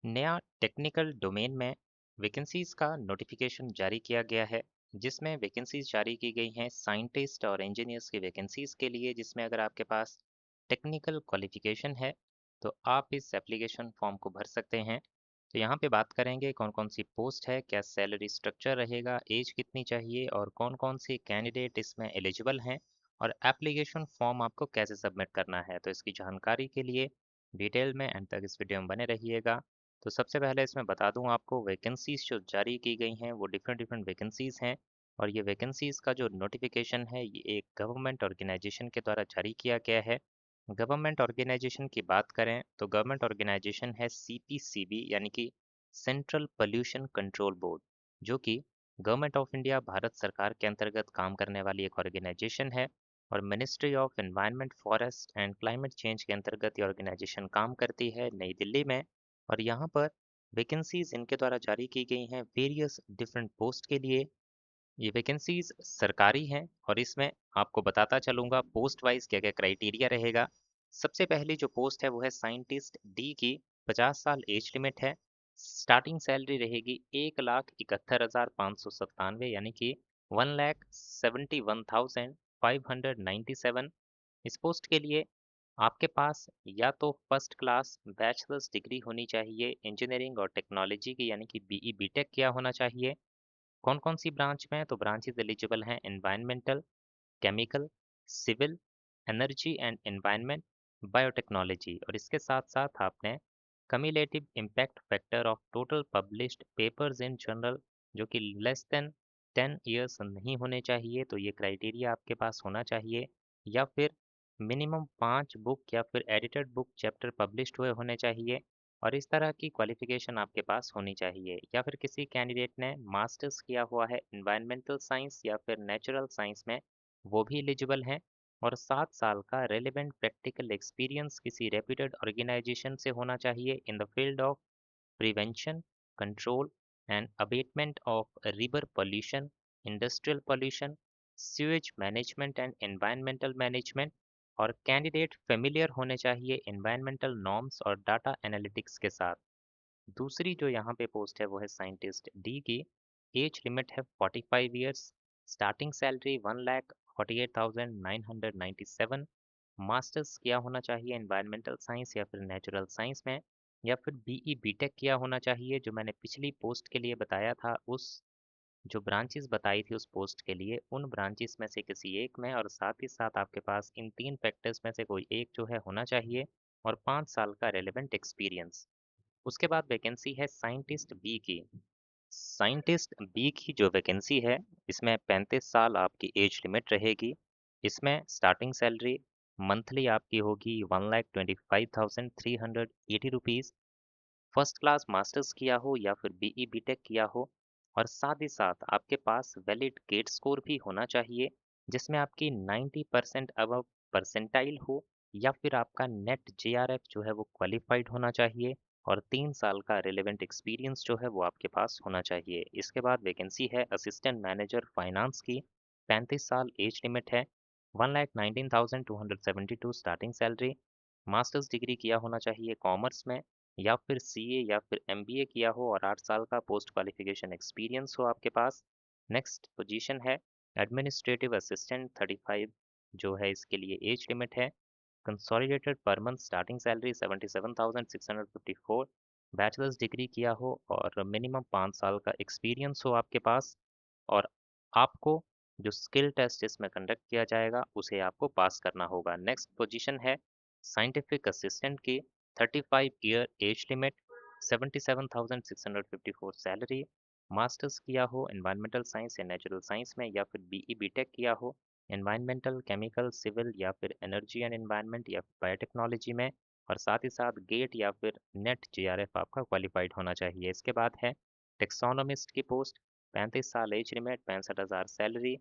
नया technical domain में vacancies का नोटिफिकेशन जारी किया गया है जिसमें वैकेंसीज जारी की गई हैं साइंटिस्ट और इंजीनियर्स की वैकेंसीज के लिए जिसमें अगर आपके पास टेक्निकल क्वालिफिकेशन है तो आप इस एप्लीकेशन फॉर्म को भर सकते हैं। तो यहाँ पे बात करेंगे कौन कौन सी पोस्ट है, क्या सैलरी स्ट्रक्चर रहेगा, एज कितनी चाहिए और कौन कौन से कैंडिडेट इसमें एलिजिबल हैं और एप्लीकेशन फॉर्म आपको कैसे सबमिट करना है। तो इसकी जानकारी के लिए डिटेल में एंड तक इस वीडियो में बने रहिएगा। तो सबसे पहले इसमें बता दूं आपको वैकेंसीज जो जारी की गई हैं वो डिफरेंट डिफरेंट वैकेंसीज हैं और ये वैकेंसीज का जो नोटिफिकेशन है ये एक गवर्नमेंट ऑर्गेनाइजेशन के द्वारा जारी किया गया है। गवर्नमेंट ऑर्गेनाइजेशन की बात करें तो गवर्नमेंट ऑर्गेनाइजेशन है सीपीसीबी यानी कि सेंट्रल पोल्यूशन कंट्रोल बोर्ड, जो कि गवर्नमेंट ऑफ इंडिया भारत सरकार के अंतर्गत काम करने वाली एक ऑर्गेनाइजेशन है और ministry of environment forest and climate change के अंतर्गत ये ऑर्गेनाइजेशन काम करती है नई दिल्ली में। और यहाँ पर वैकेंसीज इनके द्वारा जारी की गई हैं वेरियस डिफरेंट पोस्ट के लिए। ये वैकेंसीज सरकारी हैं और इसमें आपको बताता चलूंगा पोस्ट वाइज क्या क्या क्राइटेरिया रहेगा। सबसे पहली जो पोस्ट है वो है साइंटिस्ट डी की। 50 साल एज लिमिट है। स्टार्टिंग सैलरी रहेगी 1,71,597 यानी कि 1,71,597। इस पोस्ट के लिए आपके पास या तो फर्स्ट क्लास बैचलर्स डिग्री होनी चाहिए इंजीनियरिंग और टेक्नोलॉजी की यानी कि बीई बीटेक किया होना चाहिए। कौन कौन सी ब्रांच में, तो ब्रांचेस एलिजिबल हैं environmental, chemical, civil, energy and environment, biotechnology और इसके साथ साथ आपने cumulative impact factor of total published papers in journal जो कि लेस देन 10 ईयर्स नहीं होने चाहिए, तो ये क्राइटेरिया आपके पास होना चाहिए। या फिर मिनिमम 5 बुक या फिर एडिटेड बुक चैप्टर पब्लिश्ड हुए होने चाहिए और इस तरह की क्वालिफिकेशन आपके पास होनी चाहिए। या फिर किसी कैंडिडेट ने मास्टर्स किया हुआ है इन्वायरमेंटल साइंस या फिर नेचुरल साइंस में, वो भी एलिजिबल हैं। और 7 साल का रेलेवेंट प्रैक्टिकल एक्सपीरियंस किसी रेप्यूटेड ऑर्गेनाइजेशन से होना चाहिए in the field of prevention, control and abatement of river pollution, industrial pollution, sewage management and environmental management. और कैंडिडेट फेमिलियर होने चाहिए एनवायरमेंटल नॉर्म्स और डाटा एनालिटिक्स के साथ। दूसरी जो यहाँ पे पोस्ट है वो है साइंटिस्ट डी की। एज लिमिट है 45 ईयर्स। Starting salary 1,48,997। मास्टर्स किया होना चाहिए एनवायरमेंटल साइंस या फिर नेचुरल साइंस में या फिर बीई बीटेक किया होना चाहिए जो मैंने पिछली पोस्ट के लिए बताया था। उस जो ब्रांचेस बताई थी उस पोस्ट के लिए उन ब्रांचेस में से किसी एक में, और साथ ही साथ आपके पास इन 3 फैक्टर्स में से कोई एक जो है होना चाहिए और 5 साल का रेलेवेंट एक्सपीरियंस। उसके बाद वैकेंसी है साइंटिस्ट बी की। साइंटिस्ट बी की जो वैकेंसी है इसमें 35 साल आपकी एज लिमिट रहेगी। इसमें स्टार्टिंग सैलरी मंथली आपकी होगी 1,25,380 रुपीज़। फर्स्ट क्लास मास्टर्स किया हो या फिर बीई बीटेक किया हो और साथ ही साथ आपके पास वैलिड गेट स्कोर भी होना चाहिए जिसमें आपकी 90% अबव परसेंटाइल हो या फिर आपका नेट जेआरएफ जो है वो क्वालिफाइड होना चाहिए और 3 साल का रिलेवेंट एक्सपीरियंस जो है वो आपके पास होना चाहिए। इसके बाद वैकेंसी है असिस्टेंट मैनेजर फाइनेंस की। 35 साल एज लिमिट है। 1,19,272 स्टार्टिंग सैलरी। मास्टर्स डिग्री किया होना चाहिए कॉमर्स में या फिर सीए या फिर एमबीए किया हो और 8 साल का पोस्ट क्वालिफिकेशन एक्सपीरियंस हो आपके पास। नेक्स्ट पोजीशन है एडमिनिस्ट्रेटिव असिस्टेंट 35 जो है इसके लिए एज लिमिट है। Consolidated per month starting salary 77,654। Bachelors degree किया हो और मिनिमम 5 साल का एक्सपीरियंस हो आपके पास और आपको जो स्किल टेस्ट इसमें कंडक्ट किया जाएगा उसे आपको पास करना होगा। नेक्स्ट पोजीशन है साइंटिफिक असिस्टेंट की। 35 year age limit. 77,654 salary. Masters किया हो एनवायरमेंटल साइंस या नेचुरल साइंस में या फिर बीई बीटेक किया हो एनवायरमेंटल, केमिकल, सिविल या फिर एनर्जी एंड एनवायरनमेंट या बायोटेक्नोलॉजी में और साथ ही साथ गेट या फिर नेट जेआरएफ आपका क्वालिफाइड होना चाहिए। इसके बाद है टेक्सोनोमिस्ट की पोस्ट। 35 साल age limit, 65,000 salary.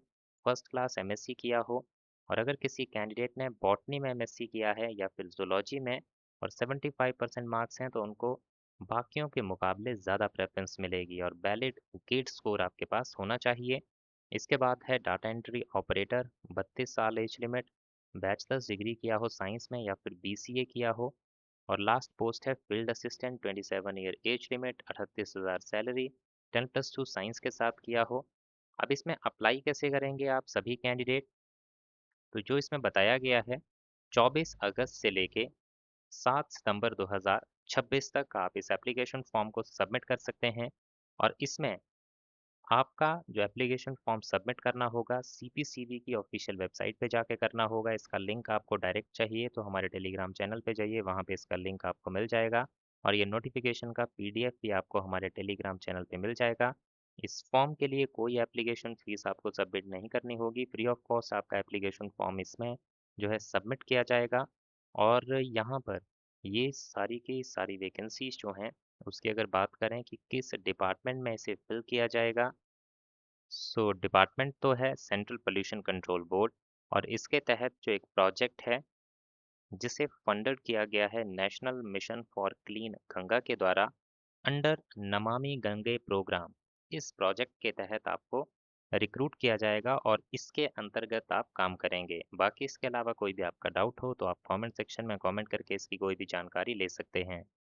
First class MSc किया हो और अगर किसी कैंडिडेट ने बॉटनी में एमएससी किया है या फिर जूलॉजी में और 75% मार्क्स हैं तो उनको बाकियों के मुकाबले ज़्यादा प्रेफरेंस मिलेगी और वैलिड गेट स्कोर आपके पास होना चाहिए। इसके बाद है डाटा एंट्री ऑपरेटर। 32 साल एज लिमिट। बैचलर्स डिग्री किया हो साइंस में या फिर बीसीए किया हो और लास्ट पोस्ट है field assistant, 27 year age limit, 38,000 salary, 10+2 science के साथ किया हो। अब इसमें अप्लाई कैसे करेंगे आप सभी कैंडिडेट? तो जो इसमें बताया गया है, 24 अगस्त से लेके 7 सितंबर 2026 तक आप इस एप्लीकेशन फॉर्म को सबमिट कर सकते हैं। और इसमें आपका जो एप्लीकेशन फॉर्म सबमिट करना होगा सीपीसीबी की ऑफिशियल वेबसाइट पे जाके करना होगा। इसका लिंक आपको डायरेक्ट चाहिए तो हमारे टेलीग्राम चैनल पे जाइए, वहाँ पे इसका लिंक आपको मिल जाएगा। और ये नोटिफिकेशन का पीडीएफ भी आपको हमारे टेलीग्राम चैनल पे मिल जाएगा। इस फॉर्म के लिए कोई एप्लीकेशन फीस आपको सबमिट नहीं करनी होगी, फ्री ऑफ कॉस्ट आपका एप्लीकेशन फॉर्म इसमें जो है सबमिट किया जाएगा। और यहाँ पर ये सारी की सारी वैकेंसीज जो हैं उसकी अगर बात करें कि किस डिपार्टमेंट में इसे फिल किया जाएगा, सो डिपार्टमेंट तो है सेंट्रल पोल्यूशन कंट्रोल बोर्ड। और इसके तहत जो एक प्रोजेक्ट है जिसे फंडेड किया गया है national mission for clean Ganga के द्वारा अंडर नमामि गंगे प्रोग्राम, इस प्रोजेक्ट के तहत आपको रिक्रूट किया जाएगा और इसके अंतर्गत आप काम करेंगे। बाकी इसके अलावा कोई भी आपका डाउट हो तो आप कमेंट सेक्शन में कमेंट करके इसकी कोई भी जानकारी ले सकते हैं।